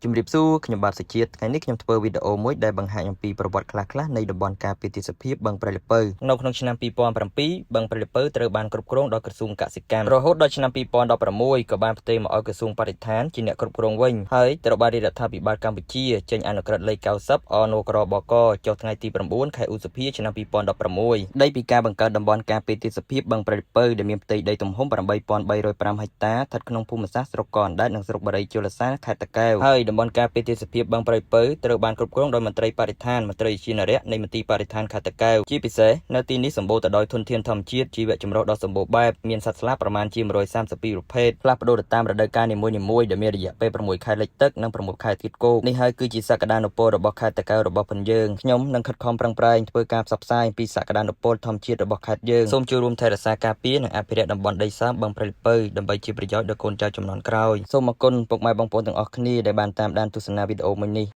ជំរាបសួរខ្ញុំបាទសុជាតិថ្ងៃនេះខ្ញុំធ្វើវីដេអូមួយដែលបង្ហាញអំពីប្រវត្តិខ្លះៗនៃតំបន់ការពារទេសភាពបឹងព្រៃល្ពៅនៅក្នុងឆ្នាំ2007បឹងព្រៃល្ពៅត្រូវបានគ្រប់គ្រងដោយក្រសួងកសិកម្មរហូតដល់ឆ្នាំ2016ក៏បានផ្ទេរមកឲ្យក្រសួងបរិស្ថានជាអ្នកគ្រប់គ្រងវិញហើយត្រូវបានរដ្ឋាភិបាលកម្ពុជាចេញអនុក្រឹត្យលេខ90អនក្របកចុះថ្ងៃទី9ខែឧសភាឆ្នាំ2016ដីពីការបង្កើតតំបន់ការពារទេសភាពបឹងព្រៃល្ពៅដែលមានផ្ទៃដីទំហំ8305ហិកតាស្ថិតក្នុងភូមិសាស្ត្រស្រុកកណ្ដាលនិងស្រុកបារីជលសាខេត្តតាកែវហើយតំបន់ការពារទេសភាពបឹងព្រៃល្ពៅត្រូវបានគ្រប់គ្រងដោយមន្ត្រីបរិស្ថានមន្ត្រីជានរៈនៃមន្ទីរបរិស្ថានខេត្តតាកែវជាពិសេសនៅទីនេះសម្បូរទៅដោយធនធានធម្មជាតិជីវៈចម្រុះដ៏សម្បូរបែបមានសត្វស្លាបប្រមាណជា132ប្រភេទផ្លាស់ប្ដូរទៅតាមរដូវកាលនីមួយៗដែលមានរយៈពេល6ខែលិចទឹកនិង6ខែទៀតគោកនេះហើយគឺជាសក្តានុពលរបស់ខេត្តតាកែវរបស់ផងយើងខ្ញុំនឹងខិតខំប្រឹងប្រែងធ្វើការផ្សព្វផ្សាយអំពីសក្តានុពលធម្មជាតិរបស់ខេត្តយើងសូមចូលរួមថែរក្សាការពារនិងអភិរក្សតំបន់ដីសើមបឹងព្រៃល្ពៅដើម្បីជាប្រយោជន៍ដល់កូនចៅជំនាន់ក្រោយសូមអរគុណពុកម៉ែបងប្អូនទាំងអស់គ្នាដែលបានតាមដានទស្សនាវីដេអូមួយនេះ